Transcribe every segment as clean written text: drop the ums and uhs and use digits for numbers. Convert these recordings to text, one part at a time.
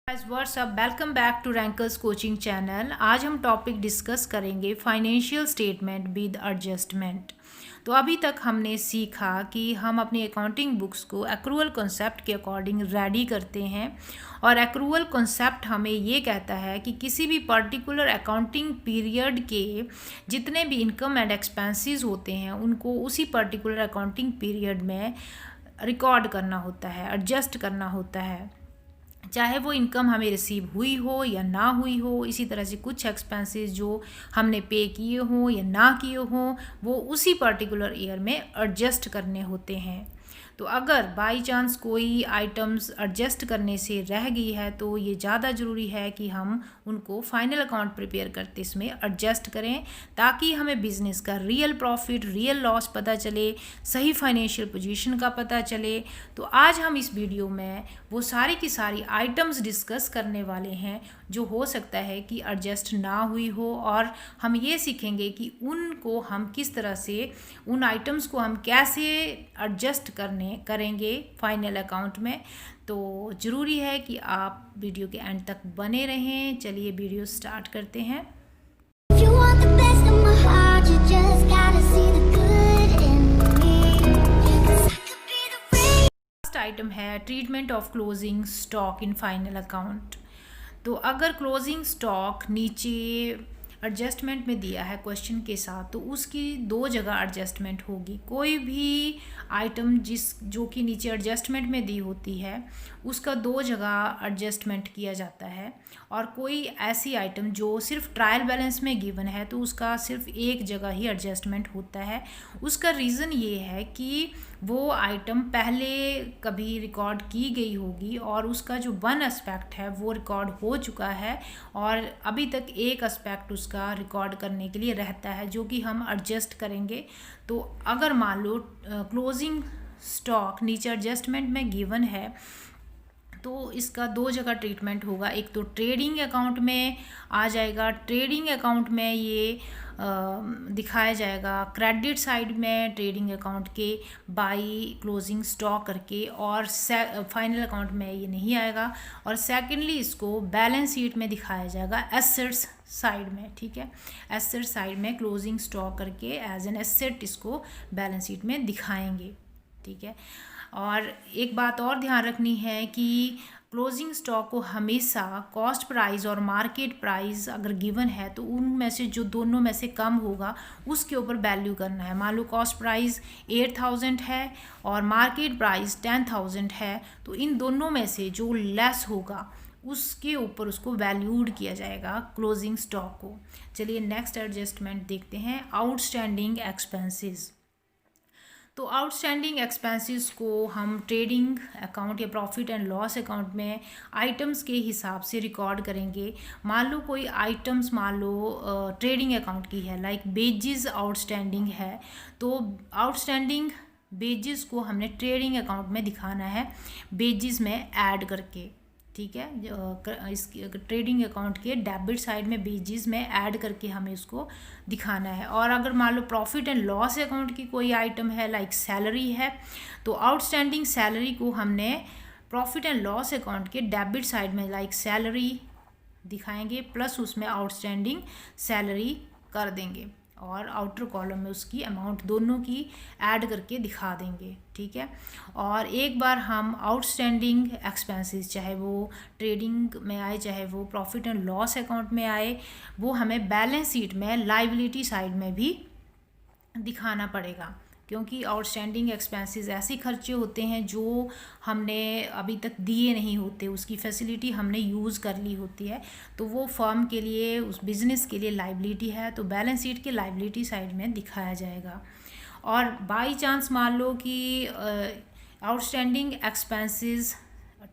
Guys what's up, welcome back to Rankers coaching channel. आज हम topic discuss करेंगे financial statement with adjustment. तो अभी तक हमने सीखा कि हम अपनी अकाउंटिंग बुक्स को एक्रूअल कॉन्सेप्ट के अकॉर्डिंग रेडी करते हैं और एक्रूअल कॉन्सेप्ट हमें ये कहता है कि किसी भी पर्टिकुलर अकाउंटिंग पीरियड के जितने भी इनकम एंड एक्सपेंसेस होते हैं उनको उसी पर्टिकुलर अकाउंटिंग पीरियड में रिकॉर्ड करना होता है, एडजस्ट करना होता है, चाहे वो इनकम हमें रिसीव हुई हो या ना हुई हो। इसी तरह से कुछ एक्सपेंसेस जो हमने पे किए हों या ना किए हों वो उसी पर्टिकुलर ईयर में एडजस्ट करने होते हैं। तो अगर बाई चांस कोई आइटम्स एडजस्ट करने से रह गई है तो ये ज़्यादा ज़रूरी है कि हम उनको फाइनल अकाउंट प्रिपेयर करते इसमें एडजस्ट करें ताकि हमें बिज़नेस का रियल प्रॉफिट, रियल लॉस पता चले, सही फाइनेंशियल पोजीशन का पता चले। तो आज हम इस वीडियो में वो सारी की सारी आइटम्स डिस्कस करने वाले हैं जो हो सकता है कि एडजस्ट ना हुई हो, और हम ये सीखेंगे कि उनको हम किस तरह से, उन आइटम्स को हम कैसे एडजस्ट करेंगे फाइनल अकाउंट में। तो ज़रूरी है कि आप वीडियो के एंड तक बने रहें। चलिए वीडियो स्टार्ट करते हैं। फर्स्ट आइटम है treatment of closing stock in final account. तो अगर क्लोजिंग स्टॉक नीचे एडजस्टमेंट में दिया है क्वेश्चन के साथ तो उसकी दो जगह एडजस्टमेंट होगी। कोई भी आइटम जो कि नीचे एडजस्टमेंट में दी होती है उसका दो जगह एडजस्टमेंट किया जाता है, और कोई ऐसी आइटम जो सिर्फ ट्रायल बैलेंस में गिवन है तो उसका सिर्फ एक जगह ही एडजस्टमेंट होता है। उसका रीज़न ये है कि वो आइटम पहले कभी रिकॉर्ड की गई होगी और उसका जो वन एस्पेक्ट है वो रिकॉर्ड हो चुका है और अभी तक एक एस्पेक्ट उसका रिकॉर्ड करने के लिए रहता है जो कि हम एडजस्ट करेंगे। तो अगर मान लो क्लोजिंग स्टॉक नीचे एडजस्टमेंट में गिवन है तो इसका दो जगह ट्रीटमेंट होगा। एक तो ट्रेडिंग अकाउंट में आ जाएगा, ट्रेडिंग अकाउंट में ये दिखाया जाएगा क्रेडिट साइड में ट्रेडिंग अकाउंट के बाई क्लोजिंग स्टॉक करके, और फाइनल अकाउंट में ये नहीं आएगा। और सेकेंडली इसको बैलेंस शीट में दिखाया जाएगा एसेट्स साइड में, ठीक है। एसेट साइड में क्लोजिंग स्टॉक करके एज एन एसेट इसको बैलेंस शीट में दिखाएंगे, ठीक है। और एक बात और ध्यान रखनी है कि क्लोजिंग स्टॉक को हमेशा कॉस्ट प्राइस और मार्केट प्राइस अगर गिवन है तो उनमें से जो दोनों में से कम होगा उसके ऊपर वैल्यू करना है। मान लो कॉस्ट प्राइस 8000 है और मार्केट प्राइस 10000 है, तो इन दोनों में से जो लेस होगा उसके ऊपर उसको वैल्यूड किया जाएगा क्लोजिंग स्टॉक को। चलिए नेक्स्ट एडजस्टमेंट देखते हैं, आउटस्टैंडिंग एक्सपेंसेस। तो आउटस्टैंडिंग एक्सपेंसेस को हम ट्रेडिंग अकाउंट या प्रॉफिट एंड लॉस अकाउंट में आइटम्स के हिसाब से रिकॉर्ड करेंगे। मान लो कोई आइटम्स मान लो ट्रेडिंग अकाउंट की है, लाइक बेजिस आउटस्टैंडिंग है, तो आउटस्टैंडिंग बेजिस को हमने ट्रेडिंग अकाउंट में दिखाना है बेजिस में ऐड करके, ठीक है। इस ट्रेडिंग अकाउंट के डेबिट साइड में बेजिस में ऐड करके हमें उसको दिखाना है। और अगर मान लो प्रॉफिट एंड लॉस अकाउंट की कोई आइटम है, लाइक सैलरी है, तो आउटस्टैंडिंग सैलरी को हमने प्रॉफिट एंड लॉस अकाउंट के डेबिट साइड में लाइक सैलरी दिखाएंगे, प्लस उसमें आउटस्टैंडिंग सैलरी कर देंगे और आउटर कॉलम में उसकी अमाउंट दोनों की ऐड करके दिखा देंगे, ठीक है। और एक बार हम आउटस्टैंडिंग एक्सपेंसेस, चाहे वो ट्रेडिंग में आए चाहे वो प्रॉफिट एंड लॉस अकाउंट में आए, वो हमें बैलेंस शीट में लायबिलिटी साइड में भी दिखाना पड़ेगा, क्योंकि आउटस्टैंडिंग एक्सपेंसेस ऐसे खर्चे होते हैं जो हमने अभी तक दिए नहीं होते, उसकी फैसिलिटी हमने यूज़ कर ली होती है, तो वो फर्म के लिए, उस बिज़नेस के लिए लायबिलिटी है, तो बैलेंस शीट के लायबिलिटी साइड में दिखाया जाएगा। और बाई चांस मान लो कि आउटस्टैंडिंग एक्सपेंसेस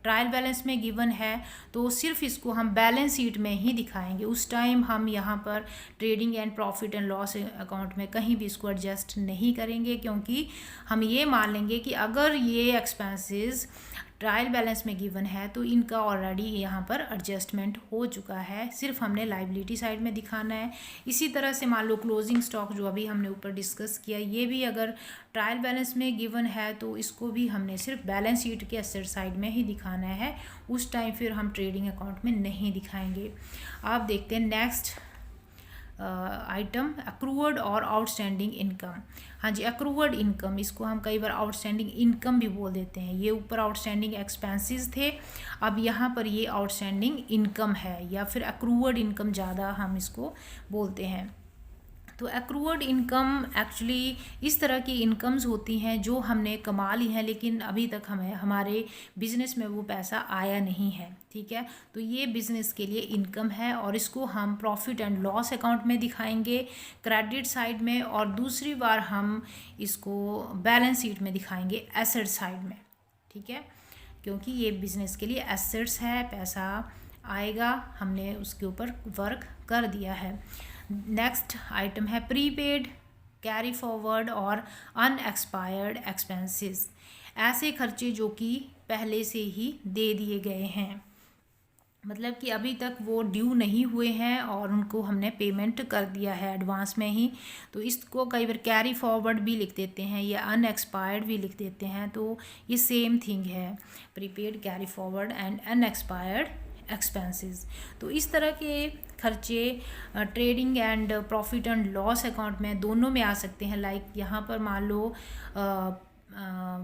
ट्रायल बैलेंस में गिवन है तो सिर्फ इसको हम बैलेंस शीट में ही दिखाएंगे। उस टाइम हम यहाँ पर trading and profit and loss account में कहीं भी इसको एडजस्ट नहीं करेंगे, क्योंकि हम ये मान लेंगे कि अगर ये एक्सपेंसेस ट्रायल बैलेंस में गिवन है तो इनका ऑलरेडी यहाँ पर एडजस्टमेंट हो चुका है, सिर्फ हमने लाइबिलिटी साइड में दिखाना है। इसी तरह से मान लो क्लोजिंग स्टॉक जो अभी हमने ऊपर डिस्कस किया, ये भी अगर ट्रायल बैलेंस में गिवन है तो इसको भी हमने सिर्फ बैलेंस शीट के एसेट साइड में ही दिखाना है, उस टाइम फिर हम ट्रेडिंग अकाउंट में नहीं दिखाएंगे। आप देखते हैं नेक्स्ट आइटम, अक्रूवर्ड और आउटस्टैंडिंग इनकम। हाँ जी, अक्रूवर्ड इनकम, इसको हम कई बार आउटस्टैंडिंग इनकम भी बोल देते हैं। ये ऊपर आउटस्टैंडिंग एक्सपेंसेस थे, अब यहाँ पर ये आउटस्टैंडिंग इनकम है, या फिर अक्रूवर्ड इनकम ज़्यादा हम इसको बोलते हैं। तो एक्रूवर्ड इनकम एक्चुअली इस तरह की इनकम्स होती हैं जो हमने कमा ली हैं लेकिन अभी तक हमें हमारे बिज़नेस में वो पैसा आया नहीं है, ठीक है। तो ये बिज़नेस के लिए इनकम है और इसको हम प्रॉफिट एंड लॉस अकाउंट में दिखाएंगे क्रेडिट साइड में, और दूसरी बार हम इसको बैलेंस शीट में दिखाएंगे एसेट साइड में, ठीक है, क्योंकि ये बिज़नेस के लिए एसेट्स है, पैसा आएगा, हमने उसके ऊपर वर्क कर दिया है। नेक्स्ट आइटम है प्रीपेड, कैरी फॉरवर्ड और अनएक्सपायर्ड एक्सपेंसेस, ऐसे खर्चे जो कि पहले से ही दे दिए गए हैं, मतलब कि अभी तक वो ड्यू नहीं हुए हैं और उनको हमने पेमेंट कर दिया है एडवांस में ही, तो इसको कई बार कैरी फॉरवर्ड भी लिख देते हैं या अनएक्सपायर्ड भी लिख देते हैं, तो ये सेम थिंग है, prepaid, carry forward and unexpired expenses. तो इस तरह के खर्चे trading and profit and loss account में दोनों में आ सकते हैं। लाइक यहाँ पर मान लो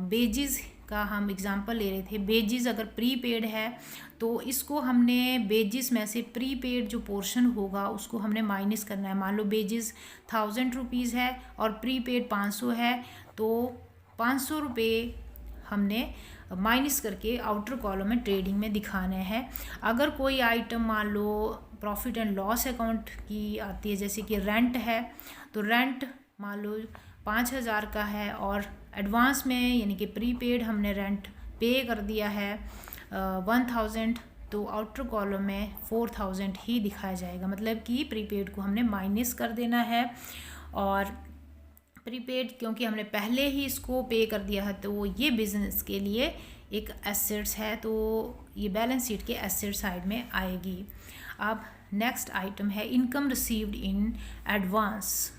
बेजिस का हम एग्जांपल ले रहे थे, बेजिस अगर प्रीपेड है तो इसको हमने बेजिस में से प्रीपेड जो पोर्शन होगा उसको हमने माइनस करना है। मान लो बेजिस 1000 रुपीज़ है और प्रीपेड 500 है, तो 500 रुपये हमने माइनस करके आउटर कॉलम में ट्रेडिंग में दिखाने हैं। अगर कोई आइटम मान लो प्रॉफिट एंड लॉस अकाउंट की आती है, जैसे कि रेंट है, तो रेंट मान लो 5000 का है और एडवांस में यानी कि प्रीपेड हमने रेंट पे कर दिया है 1000, तो आउटर कॉलम में 4000 ही दिखाया जाएगा, मतलब कि प्रीपेड को हमने माइनस कर देना है। और प्रीपेड क्योंकि हमने पहले ही इसको पे कर दिया है तो ये बिज़नेस के लिए एक एसेट्स है, तो ये बैलेंस शीट के एसेट साइड में आएगी। अब नेक्स्ट आइटम है इनकम रिसीव्ड इन एडवांस,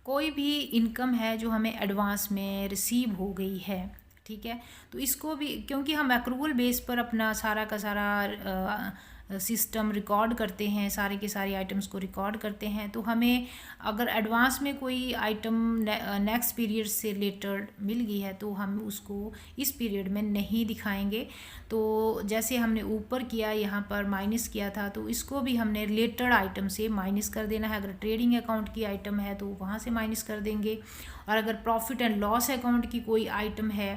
कोई भी इनकम है जो हमें एडवांस में रिसीव हो गई है, ठीक है, तो इसको भी क्योंकि हम एक्रूवल बेस पर अपना सारा का सारा सिस्टम रिकॉर्ड करते हैं, सारे के सारे आइटम्स को रिकॉर्ड करते हैं, तो हमें अगर एडवांस में कोई आइटम नेक्स्ट पीरियड से रिलेटेड मिल गई है तो हम उसको इस पीरियड में नहीं दिखाएंगे। तो जैसे हमने ऊपर किया, यहाँ पर माइनस किया था, तो इसको भी हमने रिलेटेड आइटम से माइनस कर देना है। अगर ट्रेडिंग अकाउंट की आइटम है तो वहाँ से माइनस कर देंगे, और अगर प्रॉफिट एंड लॉस अकाउंट की कोई आइटम है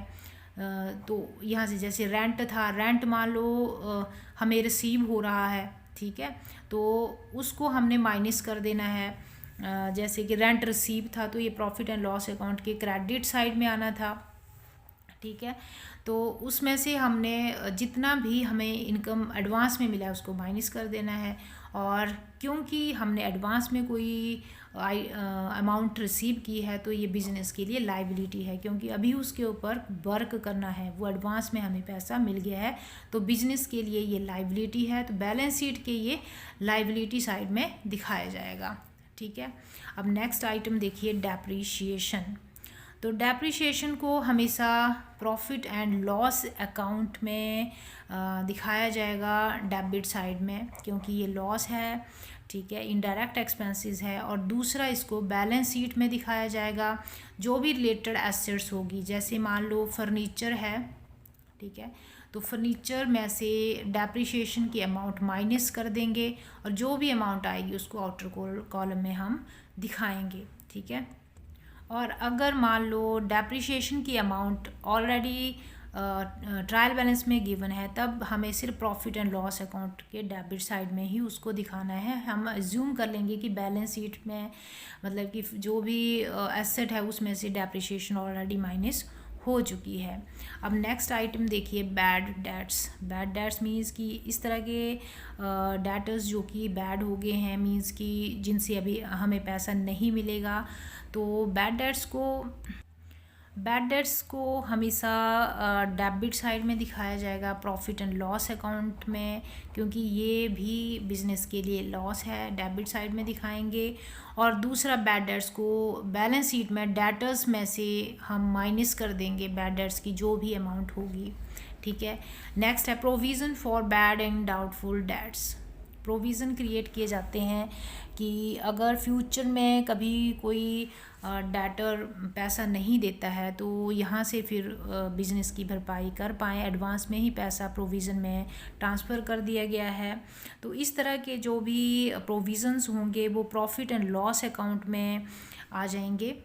तो यहाँ से जैसे रेंट था, रेंट मान लो हमें रिसीव हो रहा है, ठीक है, तो उसको हमने माइनस कर देना है। जैसे कि रेंट रिसीव था तो ये प्रॉफिट एंड लॉस अकाउंट के क्रेडिट साइड में आना था, ठीक है, तो उसमें से हमने जितना भी हमें इनकम एडवांस में मिला है उसको माइनस कर देना है। और क्योंकि हमने एडवांस में कोई अमाउंट रिसीव की है तो ये बिज़नेस के लिए लाइबिलिटी है, क्योंकि अभी उसके ऊपर वर्क करना है, वो एडवांस में हमें पैसा मिल गया है, तो बिज़नेस के लिए ये लाइबिलिटी है, तो बैलेंस शीट के ये लाइबिलिटी साइड में दिखाया जाएगा, ठीक है। अब नेक्स्ट आइटम देखिए डेप्रीशिएशन, तो डेप्रीशिएशन को हमेशा प्रॉफिट एंड लॉस अकाउंट में दिखाया जाएगा डेबिट साइड में, क्योंकि ये लॉस है, ठीक है, इनडायरेक्ट एक्सपेंसेस है, और दूसरा इसको बैलेंस शीट में दिखाया जाएगा जो भी रिलेटेड एसेट्स होगी। जैसे मान लो फर्नीचर है, ठीक है, तो फर्नीचर में से डेप्रीशिएशन की अमाउंट माइनस कर देंगे और जो भी अमाउंट आएगी उसको आउटर कॉलम में हम दिखाएंगे, ठीक है। और अगर मान लो डेप्रीशिएशन की अमाउंट ऑलरेडी ट्रायल बैलेंस में गिवन है, तब हमें सिर्फ प्रॉफिट एंड लॉस अकाउंट के डेबिट साइड में ही उसको दिखाना है। हम अज्यूम कर लेंगे कि बैलेंस शीट में मतलब कि जो भी एसेट है उसमें से डेप्रीशिएशन ऑलरेडी माइनस हो चुकी है। अब नेक्स्ट आइटम देखिए bad debts. Bad debts means कि इस तरह के डेटर्स जो कि बैड हो गए हैं, मीन्स कि जिनसे अभी हमें पैसा नहीं मिलेगा, तो बैड डेट्स को बैड डेट्स को हमेशा डेबिट साइड में दिखाया जाएगा प्रॉफिट एंड लॉस अकाउंट में, क्योंकि ये भी बिजनेस के लिए लॉस है, डेबिट साइड में दिखाएंगे। और दूसरा बैड डेट्स को बैलेंस शीट में डेटर्स में से हम माइनस कर देंगे बैड डेट्स की जो भी अमाउंट होगी, ठीक है। नेक्स्ट है provision for bad and doubtful debts. Provision create किए जाते हैं कि अगर फ्यूचर में कभी कोई डेटर पैसा नहीं देता है तो यहाँ से फिर बिज़नेस की भरपाई कर पाएँ, एडवांस में ही पैसा प्रोविज़न में ट्रांसफ़र कर दिया गया है। तो इस तरह के जो भी प्रोविज़न्स होंगे वो प्रॉफिट एंड लॉस अकाउंट में आ जाएंगे,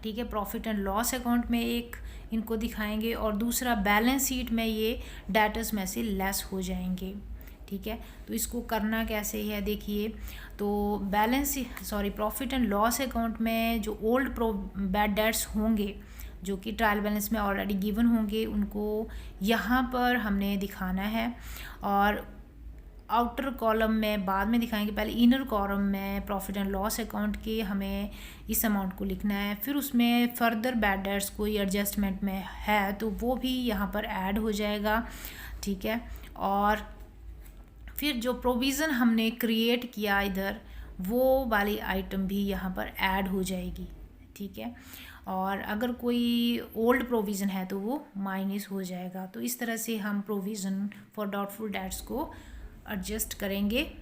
ठीक है। प्रॉफिट एंड लॉस अकाउंट में एक इनको दिखाएंगे और दूसरा बैलेंस शीट में ये डेटर्स में से लेस हो जाएंगे, ठीक है। तो इसको करना कैसे है देखिए, तो प्रॉफिट एंड लॉस अकाउंट में जो ओल्ड बैड डेट्स होंगे जो कि ट्रायल बैलेंस में ऑलरेडी गिवन होंगे उनको यहाँ पर हमने दिखाना है, और आउटर कॉलम में बाद में दिखाएंगे, पहले इनर कॉलम में प्रॉफिट एंड लॉस अकाउंट के हमें इस अमाउंट को लिखना है। फिर उसमें फर्दर बैड डेट्स कोई एडजस्टमेंट में है तो वो भी यहाँ पर ऐड हो जाएगा, ठीक है। और फिर जो प्रोविज़न हमने क्रिएट किया इधर वो वाली आइटम भी यहाँ पर ऐड हो जाएगी, ठीक है। और अगर कोई ओल्ड प्रोविज़न है तो वो माइनस हो जाएगा। तो इस तरह से हम प्रोविज़न फॉर डाउटफुल डेट्स को एडजस्ट करेंगे।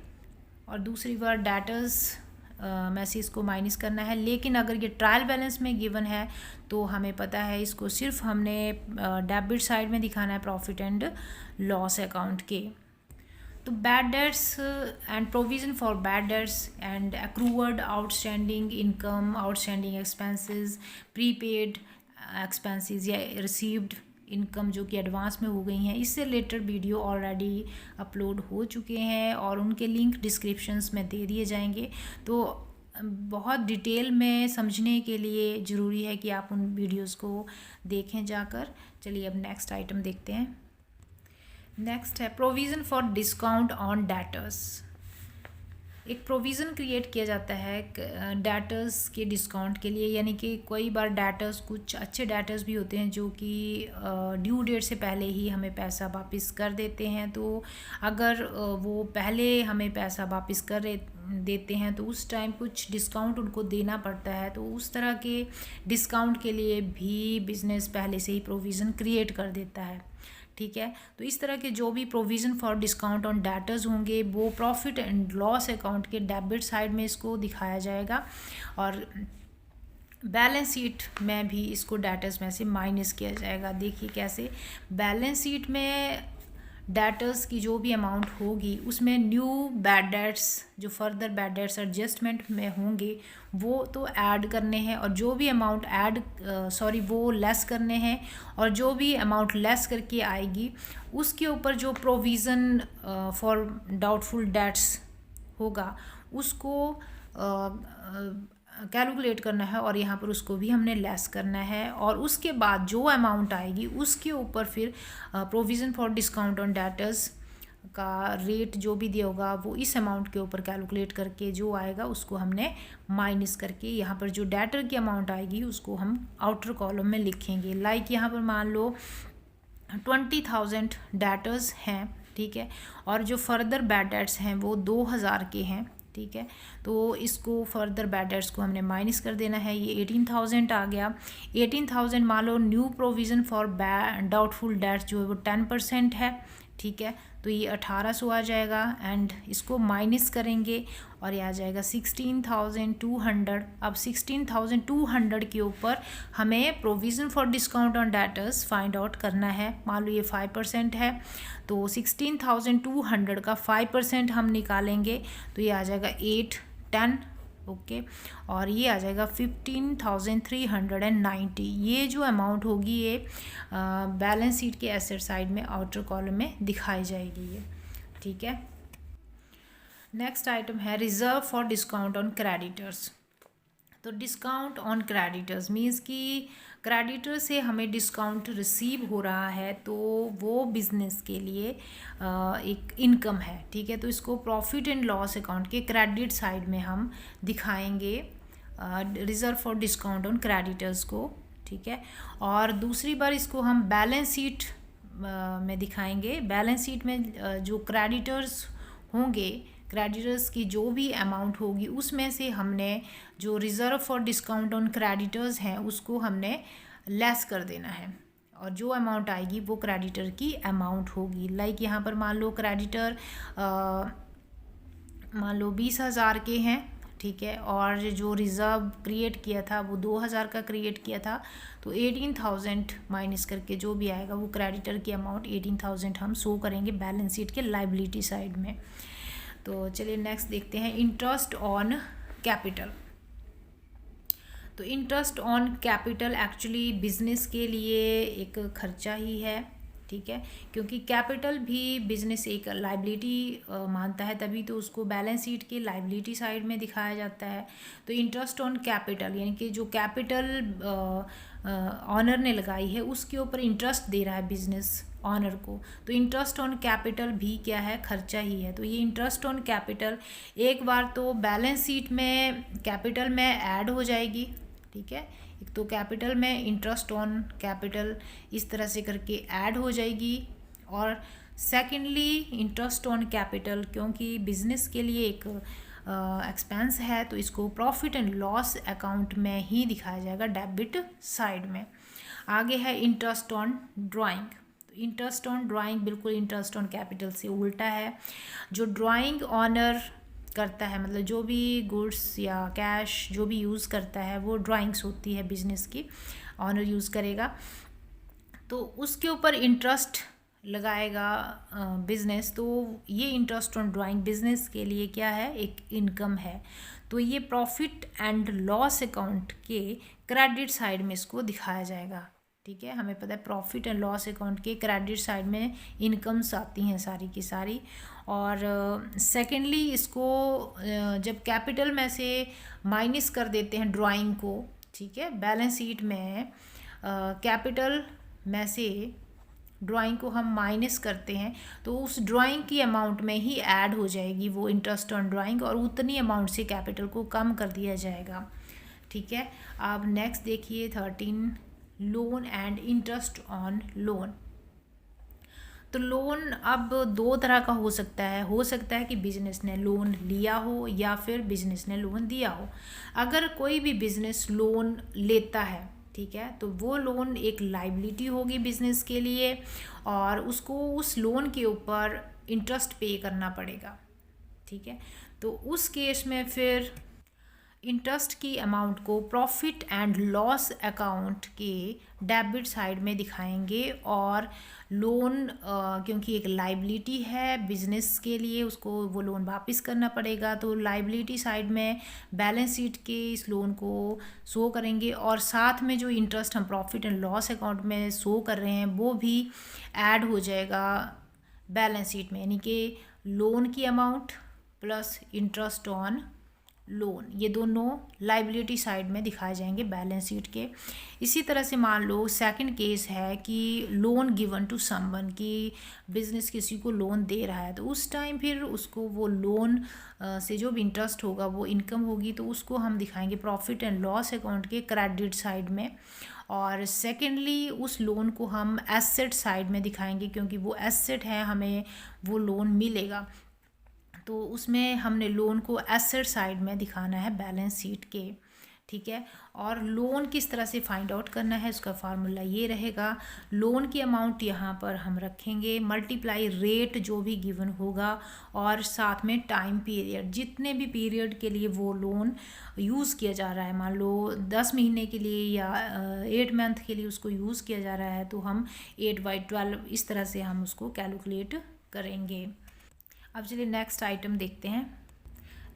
और दूसरी बार डेटर्स में से इसको माइनस करना है, लेकिन अगर ये ट्रायल बैलेंस में गिवन है तो हमें पता है इसको सिर्फ हमने डेबिट साइड में दिखाना है प्रॉफिट एंड लॉस अकाउंट के। तो bad debts and provision for bad debts and accrued outstanding income, outstanding expenses, prepaid expenses या रिसीव्ड इनकम जो कि एडवांस में हो गई हैं, इससे रिलेटेड वीडियो ऑलरेडी अपलोड हो चुके हैं और उनके लिंक डिस्क्रिप्शंस में दे दिए जाएंगे। तो बहुत डिटेल में समझने के लिए ज़रूरी है कि आप उन वीडियोस को देखें जाकर। चलिए अब नेक्स्ट आइटम देखते हैं। नेक्स्ट है provision for discount on debtors. एक प्रोविज़न क्रिएट किया जाता है डेटर्स के डिस्काउंट के लिए, यानी कि कई बार डेटर्स कुछ अच्छे डेटर्स भी होते हैं जो कि ड्यू डेट से पहले ही हमें पैसा वापस कर देते हैं। तो अगर वो पहले हमें पैसा वापस कर देते हैं तो उस टाइम कुछ डिस्काउंट उनको देना पड़ता है। तो उस तरह के डिस्काउंट के लिए भी बिज़नेस पहले से ही प्रोविज़न क्रिएट कर देता है, ठीक है। तो इस तरह के जो भी provision for discount on debtors होंगे वो प्रॉफिट एंड लॉस अकाउंट के डेबिट साइड में इसको दिखाया जाएगा और बैलेंस शीट में भी इसको डेटर्स में से माइनस किया जाएगा। देखिए कैसे, बैलेंस शीट में डेटर्स की जो भी अमाउंट होगी उसमें न्यू बैड डेट्स जो फर्दर बैड डेट्स एडजस्टमेंट में होंगे वो तो ऐड करने हैं, और जो भी अमाउंट वो लेस करने हैं, और जो भी अमाउंट लेस करके आएगी उसके ऊपर जो प्रोविज़न फॉर डाउटफुल डेट्स होगा उसको कैलकुलेट करना है और यहाँ पर उसको भी हमने लेस करना है। और उसके बाद जो अमाउंट आएगी उसके ऊपर फिर provision for discount on debtors का रेट जो भी दिया होगा वो इस अमाउंट के ऊपर कैलकुलेट करके जो आएगा उसको हमने माइनस करके यहाँ पर जो डेटर की अमाउंट आएगी उसको हम आउटर कॉलम में लिखेंगे। लाइक यहाँ पर मान लो 20,000 डेटर्स हैं, ठीक है, और जो फर्दर बैड डेट्स हैं वो 2,000 के हैं, ठीक है। तो इसको फर्दर बैड डेट्स को हमने माइनस कर देना है, ये 18,000 आ गया। 18,000 मान लो new provision for doubtful debts जो है वो 10% है, ठीक है। तो ये 1,800 आ जाएगा एंड इसको माइनस करेंगे और ये आ जाएगा 16,200। अब 16,200 के ऊपर हमें provision for discount on debtors find out करना है। मान लो ये 5% है तो 16,200 का 5% हम निकालेंगे तो ये आ जाएगा 810, ओके। और ये आ जाएगा 15,390। ये जो अमाउंट होगी ये बैलेंस शीट के एसेट साइड में आउटर कॉलम में दिखाई जाएगी ये, ठीक है। नेक्स्ट आइटम है reserve for discount on creditors. तो डिस्काउंट ऑन क्रेडिटर्स मीन्स कि क्रेडिटर से हमें डिस्काउंट रिसीव हो रहा है तो वो बिज़नेस के लिए एक इनकम है, ठीक है। तो इसको प्रॉफिट एंड लॉस अकाउंट के क्रेडिट साइड में हम दिखाएंगे reserve for discount on creditors को, ठीक है। और दूसरी बार इसको हम बैलेंस शीट में दिखाएंगे। बैलेंस शीट में जो क्रेडिटर्स होंगे, क्रेडिटर्स की जो भी अमाउंट होगी उसमें से हमने जो reserve for discount on creditors हैं उसको हमने लेस कर देना है, और जो अमाउंट आएगी वो क्रेडिटर की अमाउंट होगी। लाइक यहाँ पर मान लो क्रेडिटर मान लो 20,000 के हैं, ठीक है, और जो रिज़र्व क्रिएट किया था वो 2,000 का क्रिएट किया था, तो 18,000 माइनस करके जो भी आएगा वो क्रेडिटर की अमाउंट 18,000 हम शो करेंगे बैलेंस शीट के लाइबिलिटी साइड में। तो चलिए नेक्स्ट देखते हैं इंटरेस्ट ऑन कैपिटल। तो interest on capital actually business के लिए एक खर्चा ही है, ठीक है, क्योंकि कैपिटल भी बिजनेस एक लाइबिलिटी मानता है, तभी तो उसको बैलेंस शीट के लाइबिलिटी साइड में दिखाया जाता है। तो इंटरेस्ट ऑन कैपिटल यानी कि जो कैपिटल ऑनर ने लगाई है उसके ऊपर इंटरेस्ट दे रहा है बिजनेस ऑनर को, तो इंटरेस्ट ऑन कैपिटल भी क्या है, खर्चा ही है। तो ये इंटरेस्ट ऑन कैपिटल एक बार तो बैलेंस शीट में कैपिटल में ऐड हो जाएगी, ठीक है, एक तो कैपिटल में इंटरेस्ट ऑन कैपिटल इस तरह से करके ऐड हो जाएगी, और सेकेंडली इंटरेस्ट ऑन कैपिटल क्योंकि बिजनेस के लिए एक एक्सपेंस है तो इसको प्रॉफिट एंड लॉस अकाउंट में ही दिखाया जाएगा डेबिट साइड में। आगे है interest on drawing. Interest on drawing बिल्कुल इंटरेस्ट ऑन कैपिटल से उल्टा है। जो ड्राइंग ऑनर करता है, मतलब जो भी गुड्स या कैश जो भी यूज़ करता है वो ड्राइंग्स होती है बिजनेस की, ऑनर यूज़ करेगा, तो उसके ऊपर इंटरेस्ट लगाएगा बिजनेस। तो ये इंटरेस्ट ऑन ड्राइंग बिजनेस के लिए क्या है, एक इनकम है। तो ये प्रॉफिट एंड लॉस अकाउंट के क्रेडिट साइड में इसको दिखाया जाएगा, ठीक है। हमें पता है प्रॉफिट एंड लॉस अकाउंट के क्रेडिट साइड में इनकम्स आती हैं सारी की सारी। और सेकेंडली इसको जब कैपिटल में से माइनस कर देते हैं ड्राइंग को, ठीक है, बैलेंस शीट में कैपिटल में से ड्राइंग को हम माइनस करते हैं तो उस ड्राइंग की अमाउंट में ही ऐड हो जाएगी वो इंटरेस्ट ऑन ड्राइंग, और उतनी अमाउंट से कैपिटल को कम कर दिया जाएगा, ठीक है। अब नेक्स्ट देखिए 13 loan and interest on loan. तो लोन अब दो तरह का हो सकता है कि बिजनेस ने लोन लिया हो या फिर बिजनेस ने लोन दिया हो। अगर कोई भी बिजनेस लोन लेता है, ठीक है, तो वो लोन एक लाइबिलिटी होगी बिजनेस के लिए, और उसको उस लोन के ऊपर इंटरेस्ट पे करना पड़ेगा, ठीक है। तो उस केस में फिर इंटरेस्ट की अमाउंट को प्रॉफिट एंड लॉस अकाउंट के डेबिट साइड में दिखाएंगे, और लोन क्योंकि एक लाइबिलिटी है बिजनेस के लिए, उसको वो लोन वापस करना पड़ेगा, तो लाइबिलिटी साइड में बैलेंस शीट के इस लोन को शो करेंगे, और साथ में जो इंटरेस्ट हम प्रॉफिट एंड लॉस अकाउंट में शो कर रहे हैं वो भी ऐड हो जाएगा बैलेंस शीट में, यानी कि लोन की amount plus interest on loan, ये दोनों लाइबिलिटी साइड में दिखाए जाएंगे बैलेंस शीट के। इसी तरह से मान लो सेकंड केस है कि लोन गिवन टू समवन, कि बिजनेस किसी को लोन दे रहा है, तो उस टाइम फिर उसको वो लोन से जो भी इंटरेस्ट होगा वो इनकम होगी, तो उसको हम दिखाएंगे प्रॉफिट एंड लॉस अकाउंट के क्रेडिट साइड में। और सेकेंडली उस लोन को हम एसेट साइड में दिखाएंगे, क्योंकि वो एसेट है, हमें वो लोन मिलेगा, तो उसमें हमने लोन को एसेट साइड में दिखाना है बैलेंस शीट के, ठीक है। और लोन किस तरह से फाइंड आउट करना है, उसका फार्मूला ये रहेगा, लोन की अमाउंट यहाँ पर हम रखेंगे मल्टीप्लाई रेट जो भी गिवन होगा, और साथ में टाइम पीरियड, जितने भी पीरियड के लिए वो लोन यूज़ किया जा रहा है, मान लो 10 महीने के लिए या 8 मंथ के लिए उसको यूज़ किया जा रहा है, तो हम 8/12 इस तरह से हम उसको कैलकुलेट करेंगे। अब चलिए नेक्स्ट आइटम देखते हैं।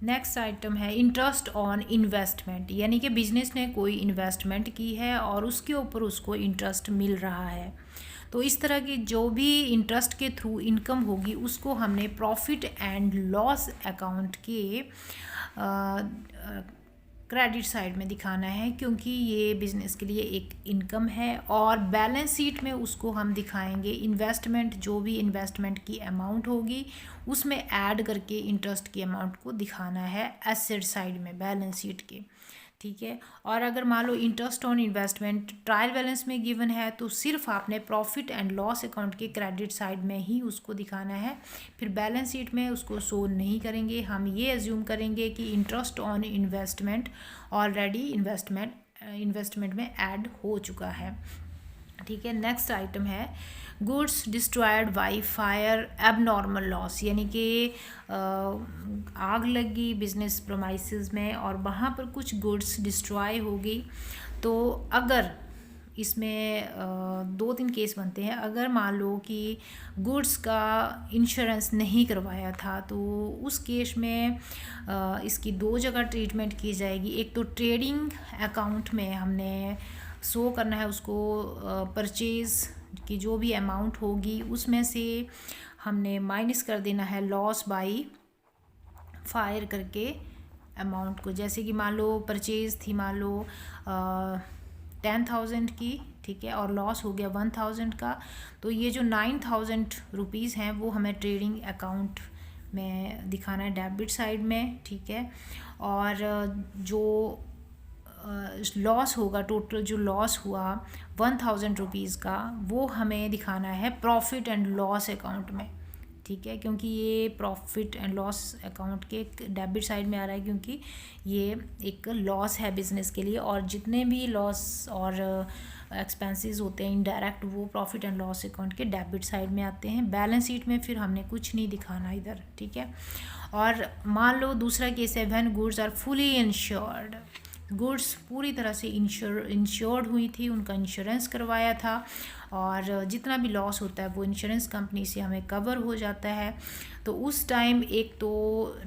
नेक्स्ट आइटम है इंटरेस्ट ऑन इन्वेस्टमेंट, यानी कि बिजनेस ने कोई इन्वेस्टमेंट की है और उसके ऊपर उसको इंटरेस्ट मिल रहा है, तो इस तरह की जो भी इंटरेस्ट के थ्रू इनकम होगी उसको हमने प्रॉफिट एंड लॉस अकाउंट के क्रेडिट साइड में दिखाना है, क्योंकि ये बिज़नेस के लिए एक इनकम है। और बैलेंस शीट में उसको हम दिखाएंगे इन्वेस्टमेंट, जो भी इन्वेस्टमेंट की अमाउंट होगी उसमें ऐड करके इंटरेस्ट की अमाउंट को दिखाना है एसेट साइड में बैलेंस शीट के, ठीक है। और अगर मान लो interest on investment trial balance में गिवन है तो सिर्फ आपने प्रॉफिट एंड लॉस अकाउंट के क्रेडिट साइड में ही उसको दिखाना है, फिर बैलेंस शीट में उसको शो नहीं करेंगे। हम ये एज्यूम करेंगे कि interest on investment already investment में ऐड हो चुका है, ठीक है। नेक्स्ट आइटम है goods destroyed by fire abnormal loss, यानी कि आग लगी बिजनेस प्रोमाइसेस में और वहाँ पर कुछ गुड्स डिस्ट्रॉय हो गई। तो अगर इसमें 2-3 केस बनते हैं। अगर मान लो कि गुड्स का इंश्योरेंस नहीं करवाया था तो उस केस में इसकी 2 जगह ट्रीटमेंट की जाएगी। एक तो ट्रेडिंग अकाउंट में हमने शो करना है उसको परचेज़ की जो भी अमाउंट होगी उसमें से हमने माइनस कर देना है लॉस बाई फायर करके अमाउंट को। जैसे कि मान लो परचेज़ थी मान लो 10,000 की, ठीक है, और लॉस हो गया 1,000 का, तो ये जो 9,000 रुपीज़ हैं वो हमें ट्रेडिंग अकाउंट में दिखाना है डेबिट साइड में, ठीक है। और जो लॉस होगा, टोटल जो लॉस हुआ 1,000 रुपीज़ का, वो हमें दिखाना है प्रॉफिट एंड लॉस अकाउंट में, ठीक है, क्योंकि ये प्रॉफिट एंड लॉस अकाउंट के डेबिट साइड में आ रहा है क्योंकि ये एक लॉस है बिज़नेस के लिए। और जितने भी लॉस और एक्सपेंसेस होते हैं इनडायरेक्ट वो प्रॉफिट एंड लॉस अकाउंट के डेबिट साइड में आते हैं। बैलेंस शीट में फिर हमने कुछ नहीं दिखाना इधर, ठीक है। और मान लो दूसरा केस है when goods are fully insured, goods पूरी तरह से इंश्योर्ड हुई थी, उनका इंश्योरेंस करवाया था और जितना भी लॉस होता है वो इंश्योरेंस कंपनी से हमें कवर हो जाता है। तो उस टाइम एक तो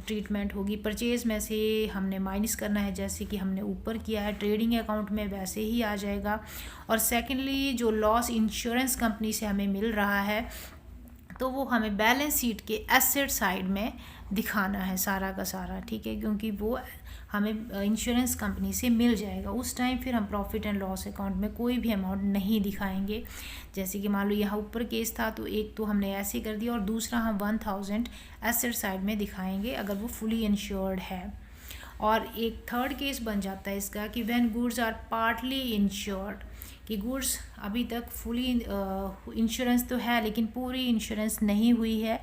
ट्रीटमेंट होगी परचेज़ में से हमने माइनस करना है, जैसे कि हमने ऊपर किया है ट्रेडिंग अकाउंट में वैसे ही आ जाएगा। और सेकेंडली जो लॉस इंश्योरेंस कंपनी से हमें मिल रहा है तो वो हमें बैलेंस शीट के एसेट साइड में दिखाना है सारा का सारा, ठीक है, क्योंकि वो हमें इंश्योरेंस कंपनी से मिल जाएगा। उस टाइम फिर हम प्रॉफिट एंड लॉस अकाउंट में कोई भी अमाउंट नहीं दिखाएंगे। जैसे कि मान लो यहाँ ऊपर केस था तो एक तो हमने ऐसे कर दिया और दूसरा हम 1,000 एसेट साइड में दिखाएंगे अगर वो फुली इंश्योर्ड है। और एक थर्ड केस बन जाता है इसका कि when goods are partly insured, कि गुड्स अभी तक फुली इंश्योरेंस तो है लेकिन पूरी इंश्योरेंस नहीं हुई है।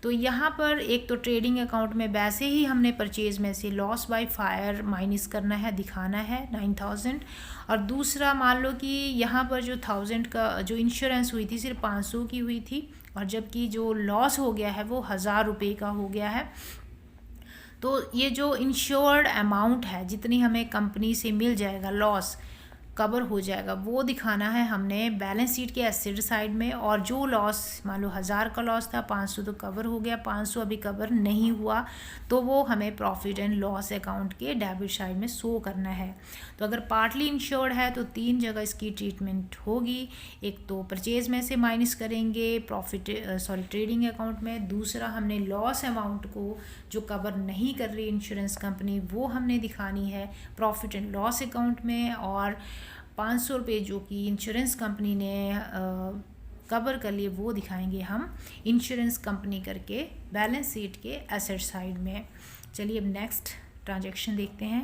तो यहाँ पर एक तो ट्रेडिंग अकाउंट में वैसे ही हमने परचेज़ में से लॉस बाय फायर माइनस करना है, दिखाना है 9,000। और दूसरा मान लो कि यहाँ पर जो 1,000 का जो इंश्योरेंस हुई थी सिर्फ 500 की हुई थी और जबकि जो लॉस हो गया है वो 1,000 रुपये का हो गया है। तो ये जो इंश्योर्ड अमाउंट है जितनी हमें कंपनी से मिल जाएगा लॉस कवर हो जाएगा वो दिखाना है हमने बैलेंस शीट के एसेट साइड में। और जो लॉस मान लो 1,000 का लॉस था 500 तो कवर हो गया, 500 अभी कवर नहीं हुआ तो वो हमें प्रॉफिट एंड लॉस अकाउंट के डेबिट साइड में शो करना है। तो अगर पार्टली इंश्योर्ड है तो 3 जगह इसकी ट्रीटमेंट होगी। एक तो परचेज में से माइनस करेंगे ट्रेडिंग अकाउंट में, दूसरा हमने लॉस अमाउंट को जो कवर नहीं कर रही इंश्योरेंस कंपनी वो हमने दिखानी है प्रॉफिट एंड लॉस अकाउंट में, और 500 रुपये जो कि इंश्योरेंस कंपनी ने कवर कर लिए वो दिखाएंगे हम इंश्योरेंस कंपनी करके बैलेंस शीट के एसेट साइड में। चलिए अब नेक्स्ट ट्रांजैक्शन देखते हैं।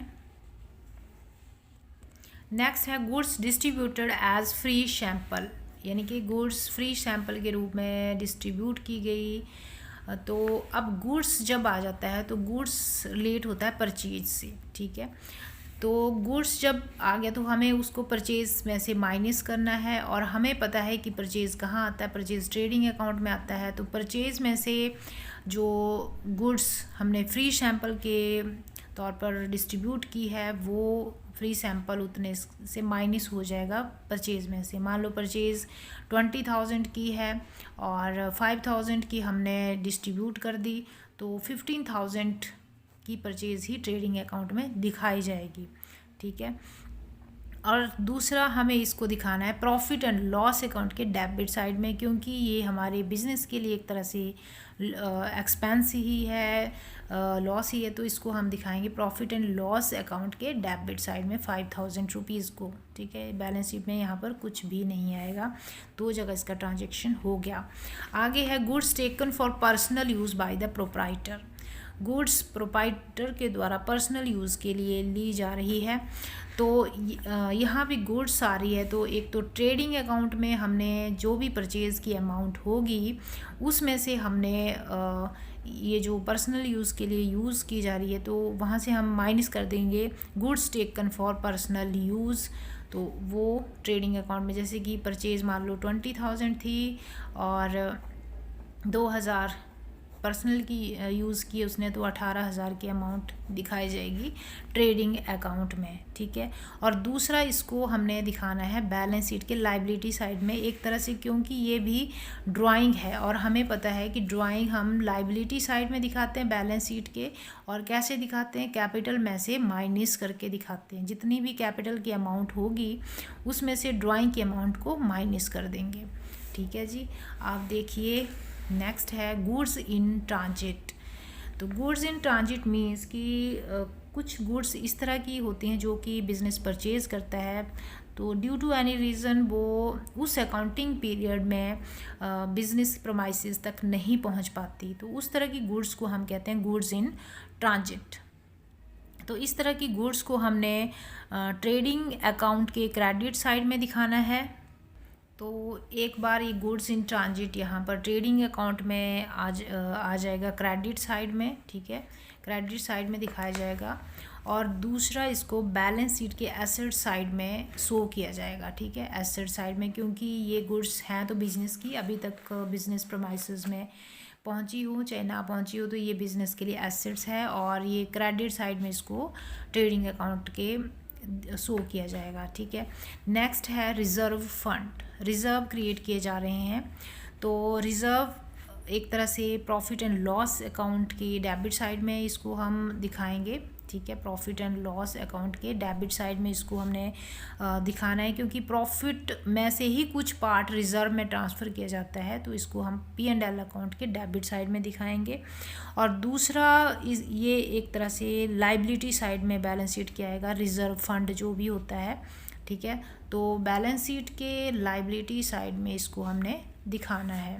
नेक्स्ट है goods distributed as free sample, यानी कि गुड्स फ्री सैंपल के रूप में डिस्ट्रीब्यूट की गई। तो अब गुड्स जब आ जाता है तो गुड्स रिलेट होता है परचेज से, ठीक है। तो गुड्स जब आ गया तो हमें उसको परचेज़ में से माइनस करना है और हमें पता है कि परचेज़ कहाँ आता है, परचेज़ ट्रेडिंग अकाउंट में आता है। तो परचेज़ में से जो गुड्स हमने फ्री सैंपल के तौर पर डिस्ट्रीब्यूट की है वो फ्री सैंपल उतने से माइनस हो जाएगा परचेज़ में से। मान लो परचेज़ 20,000 की है और 5,000 की हमने डिस्ट्रीब्यूट कर दी तो 15,000 की परचेज़ ही ट्रेडिंग अकाउंट में दिखाई जाएगी, ठीक है। और दूसरा हमें इसको दिखाना है प्रॉफिट एंड लॉस अकाउंट के डेबिट साइड में, क्योंकि ये हमारे बिज़नेस के लिए एक तरह से एक्सपेंस ही है, लॉस ही है, तो इसको हम दिखाएंगे प्रॉफिट एंड लॉस अकाउंट के डेबिट साइड में 5,000 रुपीज़ को, ठीक है। बैलेंस शीट में यहाँ पर कुछ भी नहीं आएगा, 2 जगह इसका ट्रांजेक्शन हो गया। आगे है goods taken for personal use by the proprietor, goods proprietor के द्वारा पर्सनल यूज़ के लिए ली जा रही है। तो यहाँ भी गुड्स आ रही है, तो एक तो ट्रेडिंग अकाउंट में हमने जो भी परचेज़ की अमाउंट होगी उसमें से हमने ये जो पर्सनल यूज़ के लिए यूज़ की जा रही है तो वहाँ से हम माइनस कर देंगे goods taken for personal use. तो वो ट्रेडिंग अकाउंट में जैसे कि परचेज़ मान लो 20,000 थी और 2,000 पर्सनल की यूज़ की उसने, तो 18,000 की अमाउंट दिखाई जाएगी ट्रेडिंग अकाउंट में, ठीक है। और दूसरा इसको हमने दिखाना है बैलेंस शीट के लाइबिलिटी साइड में एक तरह से, क्योंकि ये भी ड्राइंग है और हमें पता है कि ड्राइंग हम लाइबिलिटी साइड में दिखाते हैं बैलेंस शीट के। और कैसे दिखाते हैं, कैपिटल में से माइनस करके दिखाते हैं। जितनी भी कैपिटल की अमाउंट होगी उसमें से ड्राइंग की अमाउंट को माइनस कर देंगे, ठीक है जी। आप देखिए नेक्स्ट है गुड्स इन ट्रांजिट। तो गुड्स इन ट्रांजिट मीन्स कि कुछ गुड्स इस तरह की होती हैं जो कि बिज़नेस परचेज़ करता है, तो ड्यू टू एनी रीज़न वो उस अकाउंटिंग पीरियड में बिज़नेस प्रमाइसेस तक नहीं पहुंच पाती, तो उस तरह की गुड्स को हम कहते हैं गुड्स इन ट्रांजिट। तो इस तरह की गुड्स को हमने ट्रेडिंग अकाउंट के क्रेडिट साइड में दिखाना है। तो एक बार ये गुड्स इन ट्रांजिट यहाँ पर ट्रेडिंग अकाउंट में आ जाएगा क्रेडिट साइड में, ठीक है, क्रेडिट साइड में दिखाया जाएगा। और दूसरा इसको बैलेंस शीट के एसेट साइड में शो किया जाएगा, ठीक है, एसेट साइड में, क्योंकि ये गुड्स हैं तो बिज़नेस की अभी तक बिज़नेस प्रमाइसेस में पहुंची हो चाहे ना पहुंची हो, तो ये बिज़नेस के लिए एसेट्स है और ये क्रेडिट साइड में इसको ट्रेडिंग अकाउंट के शो किया जाएगा, ठीक है। नेक्स्ट है रिज़र्व फंड, रिज़र्व क्रिएट किए जा रहे हैं। तो रिज़र्व एक तरह से प्रॉफिट एंड लॉस अकाउंट की डेबिट साइड में इसको हम दिखाएंगे, ठीक है। प्रॉफिट एंड लॉस अकाउंट के डेबिट साइड में इसको हमने दिखाना है, क्योंकि प्रॉफिट में से ही कुछ पार्ट रिज़र्व में ट्रांसफ़र किया जाता है, तो इसको हम P&L अकाउंट के डेबिट साइड में दिखाएंगे। और दूसरा ये एक तरह से लाइबिलिटी साइड में बैलेंस शीट किया आएगा, रिज़र्व फंड जो भी होता है, ठीक है। तो बैलेंस शीट के लाइबिलिटी साइड में इसको हमने दिखाना है।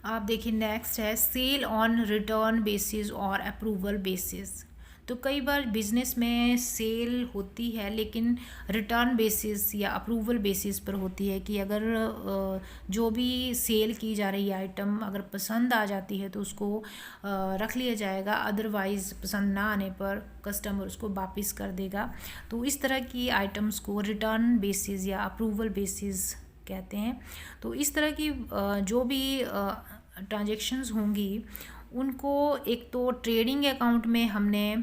आप देखिए नेक्स्ट है सेल ऑन रिटर्न बेसिस और अप्रूवल बेसिस। तो कई बार बिजनेस में सेल होती है लेकिन रिटर्न बेसिस या अप्रूवल बेसिस पर होती है, कि अगर जो भी सेल की जा रही आइटम अगर पसंद आ जाती है तो उसको रख लिया जाएगा, अदरवाइज़ पसंद ना आने पर कस्टमर उसको वापस कर देगा। तो इस तरह की आइटम्स को रिटर्न बेसिस या अप्रूवल बेसिस कहते हैं। तो इस तरह की जो भी ट्रांजैक्शंस होंगी उनको एक तो ट्रेडिंग अकाउंट में हमने,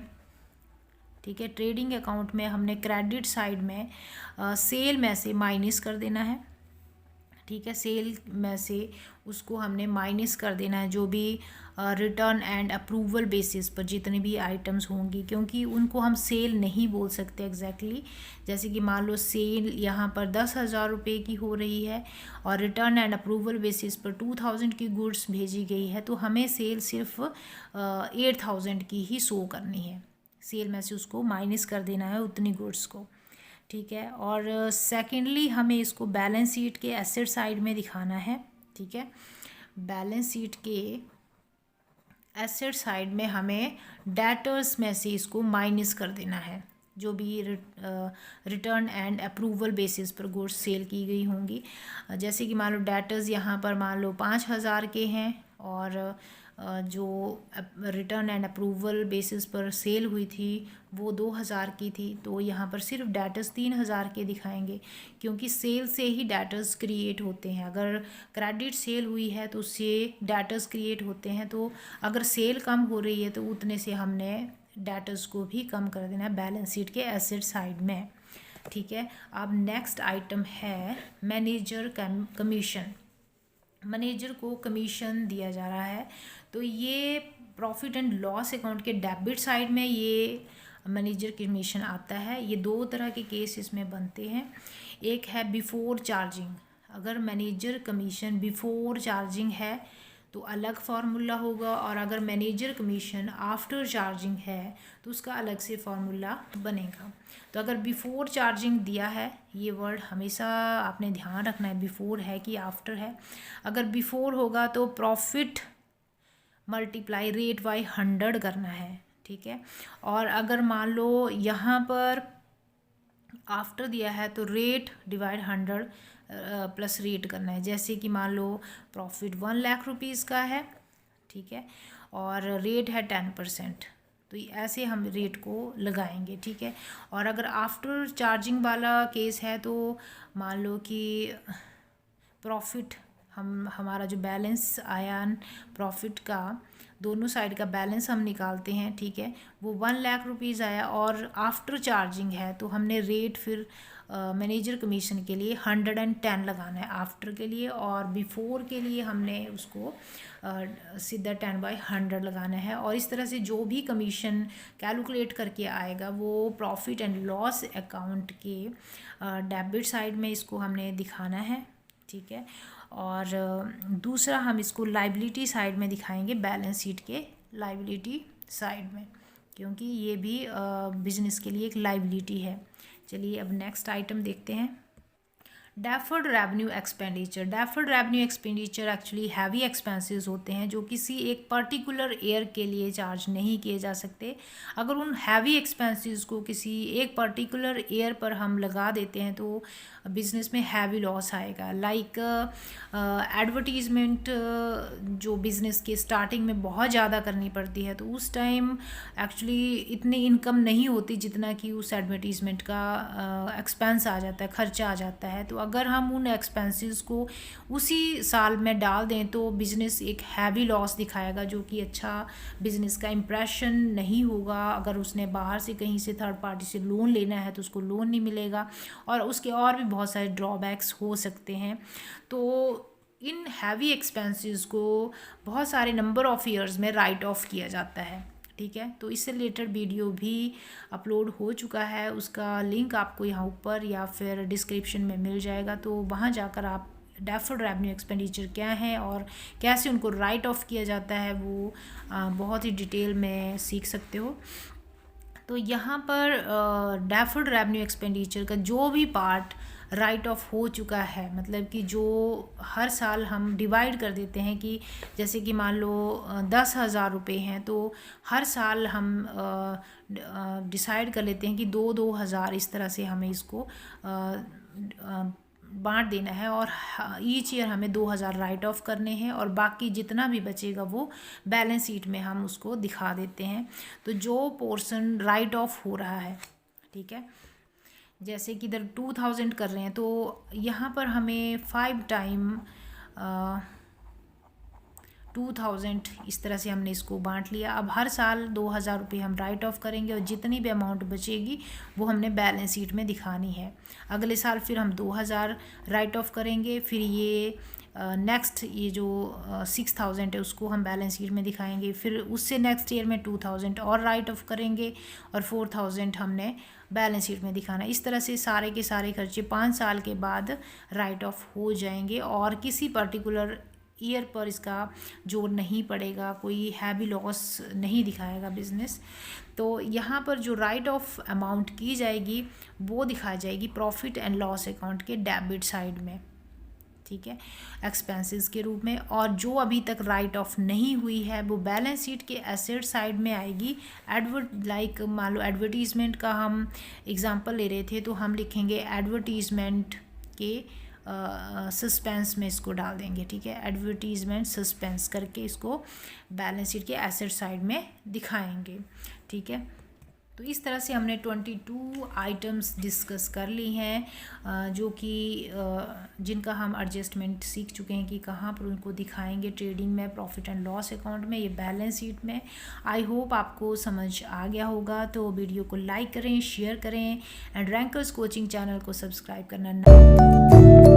ठीक है, ट्रेडिंग अकाउंट में हमने क्रेडिट साइड में सेल में से माइनस कर देना है, ठीक है, सेल में से उसको हमने माइनस कर देना है जो भी रिटर्न एंड अप्रूवल बेसिस पर जितनी भी आइटम्स होंगी, क्योंकि उनको हम सेल नहीं बोल सकते एग्जैक्टली। जैसे कि मान लो सेल यहाँ पर 10,000 रुपये की हो रही है और रिटर्न एंड अप्रूवल बेसिस पर 2,000 की गुड्स भेजी गई है, तो हमें सेल सिर्फ 8,000 की ही शो करनी है, सेल में से उसको माइनस कर देना है उतनी गुड्स को, ठीक है। और सेकेंडली हमें इसको बैलेंस शीट के एसेट साइड में दिखाना है, ठीक है। बैलेंस शीट के एसेट साइड में हमें डेटर्स में से इसको माइनस कर देना है, जो भी रिटर्न एंड अप्रूवल बेसिस पर गुड्स सेल की गई होंगी। जैसे कि मान लो डेटर्स यहाँ पर मान लो 5,000 के हैं और जो रिटर्न एंड अप्रूवल बेसिस पर सेल हुई थी वो 2,000 की थी, तो यहाँ पर सिर्फ डेटर्स 3,000 के दिखाएंगे, क्योंकि सेल से ही डेटर्स क्रिएट होते हैं। अगर क्रेडिट सेल हुई है तो उससे डेटर्स क्रिएट होते हैं, तो अगर सेल कम हो रही है तो उतने से हमने डेटर्स को भी कम कर देना है बैलेंस शीट के एसेट साइड में, ठीक है। अब नेक्स्ट आइटम है मैनेजर कमीशन। मैनेजर को कमीशन दिया जा रहा है, तो ये प्रॉफिट एंड लॉस अकाउंट के डेबिट साइड में ये मैनेजर कमीशन आता है। ये दो तरह के केस इसमें बनते हैं। एक है बिफोर चार्जिंग, अगर मैनेजर कमीशन बिफोर चार्जिंग है तो अलग फार्मूला होगा, और अगर मैनेजर कमीशन आफ्टर चार्जिंग है तो उसका अलग से फार्मूला बनेगा। तो अगर बिफोर चार्जिंग दिया है, ये वर्ड हमेशा आपने ध्यान रखना है, बिफोर है कि आफ्टर है। अगर बिफोर होगा तो प्रॉफिट मल्टीप्लाई रेट बाई 100 करना है, ठीक है। और अगर मान लो यहाँ पर आफ्टर दिया है तो रेट डिवाइड 100 प्लस रेट करना है। जैसे कि मान लो प्रॉफिट 1 लाख रुपीज़ का है, ठीक है, और रेट है 10%, तो ऐसे हम रेट को लगाएंगे, ठीक है। और अगर आफ्टर चार्जिंग वाला केस है तो मान लो कि प्रॉफिट हमारा जो बैलेंस आया प्रॉफिट का, दोनों साइड का बैलेंस हम निकालते हैं, ठीक है, वो 1 लाख रुपीज़ आया और आफ्टर चार्जिंग है तो हमने रेट फिर मैनेजर कमीशन के लिए 110 लगाना है आफ्टर के लिए, और बिफोर के लिए हमने उसको सीधा 10/100 लगाना है। और इस तरह से जो भी कमीशन कैलकुलेट करके आएगा वो प्रॉफिट एंड लॉस अकाउंट के डेबिट साइड में इसको हमने दिखाना है, ठीक है। और दूसरा हम इसको लाइबिलिटी साइड में दिखाएंगे, बैलेंस शीट के लाइबिलिटी साइड में, क्योंकि ये भी बिजनेस के लिए एक लाइबिलिटी है। चलिए अब नेक्स्ट आइटम देखते हैं, deferred revenue expenditure. Deferred revenue expenditure actually heavy expenses होते हैं जो किसी एक पर्टिकुलर ईयर के लिए चार्ज नहीं किए जा सकते। अगर उन हैवी एक्सपेंसेस को किसी एक पर्टिकुलर ईयर पर हम लगा देते हैं तो बिज़नेस में हैवी लॉस आएगा। लाइक एडवर्टीज़मेंट जो बिज़नेस के स्टार्टिंग में बहुत ज़्यादा करनी पड़ती है तो उस टाइम एक्चुअली इतनी इनकम नहीं होती जितना कि उस एडवर्टीज़मेंट का एक्सपेंस आ जाता है, खर्चा आ जाता है। तो अगर हम उन एक्सपेंसेस को उसी साल में डाल दें तो बिज़नेस एक हैवी लॉस दिखाएगा, जो कि अच्छा बिज़नेस का इम्प्रेशन नहीं होगा। अगर उसने बाहर से कहीं से थर्ड पार्टी से लोन लेना है तो उसको लोन नहीं मिलेगा, और उसके और भी बहुत सारे ड्रॉबैक्स हो सकते हैं। तो इन हैवी एक्सपेंसेस को बहुत सारे नंबर ऑफ़ ईयर्स में राइट ऑफ किया जाता है, ठीक है। तो इससे रिलेटेड वीडियो भी अपलोड हो चुका है, उसका लिंक आपको यहाँ ऊपर या फिर डिस्क्रिप्शन में मिल जाएगा, तो वहाँ जाकर आप डेफर्ड रेवेन्यू एक्सपेंडिचर क्या है और कैसे उनको राइट ऑफ किया जाता है वो बहुत ही डिटेल में सीख सकते हो। तो यहाँ पर डेफर्ड रेवेन्यू एक्सपेंडिचर का जो भी पार्ट राइट ऑफ हो चुका है, मतलब कि जो हर साल हम डिवाइड कर देते हैं कि जैसे कि मान लो 10,000 रुपये हैं तो हर साल हम डिसाइड कर लेते हैं कि 2,000 इस तरह से हमें इसको बांट देना है, और ईच ईयर हमें 2,000 राइट ऑफ करने हैं, और बाकी जितना भी बचेगा वो बैलेंस शीट में हम उसको दिखा देते हैं। तो जो पोर्शन राइट ऑफ हो रहा है, ठीक है, जैसे कि इधर 2,000 कर रहे हैं तो यहाँ पर हमें 5 टाइम 2,000 इस तरह से हमने इसको बांट लिया। अब हर साल 2,000 रुपये हम राइट ऑफ करेंगे और जितनी भी अमाउंट बचेगी वो हमने बैलेंस शीट में दिखानी है। अगले साल फिर हम 2,000 राइट ऑफ करेंगे, फिर ये नेक्स्ट ये जो 6,000 है उसको हम बैलेंस शीट में दिखाएंगे, फिर उससे नेक्स्ट ईयर में 2,000 और राइट ऑफ करेंगे, और 4,000 हमने बैलेंस शीट में दिखाना है। इस तरह से सारे के सारे खर्चे 5 साल के बाद राइट ऑफ हो जाएंगे, और किसी पर्टिकुलर ईयर पर इसका जोर नहीं पड़ेगा, कोई हैवी लॉस नहीं दिखाएगा बिजनेस। तो यहाँ पर जो राइट ऑफ अमाउंट की जाएगी वो दिखाई जाएगी प्रॉफिट एंड लॉस अकाउंट के डेबिट साइड में, ठीक है, एक्सपेंसेस के रूप में। और जो अभी तक राइट ऑफ नहीं हुई है वो बैलेंस शीट के एसेट साइड में आएगी। लाइक मान लो एडवर्टीज़मेंट का हम एग्जांपल ले रहे थे तो हम लिखेंगे एडवर्टीज़मेंट के सस्पेंस में इसको डाल देंगे, ठीक है, एडवर्टीज़मेंट सस्पेंस करके इसको बैलेंस शीट के एसेट साइड में दिखाएंगे, ठीक है। तो इस तरह से हमने 22 आइटम्स डिस्कस कर ली हैं जो कि जिनका हम एडजस्टमेंट सीख चुके हैं कि कहाँ पर उनको दिखाएंगे ट्रेडिंग में, प्रॉफिट एंड लॉस अकाउंट में, ये बैलेंस शीट में। आई होप आपको समझ आ गया होगा। तो वीडियो को लाइक करें, शेयर करें, एंड रैंकर्स कोचिंग चैनल को सब्सक्राइब करना ना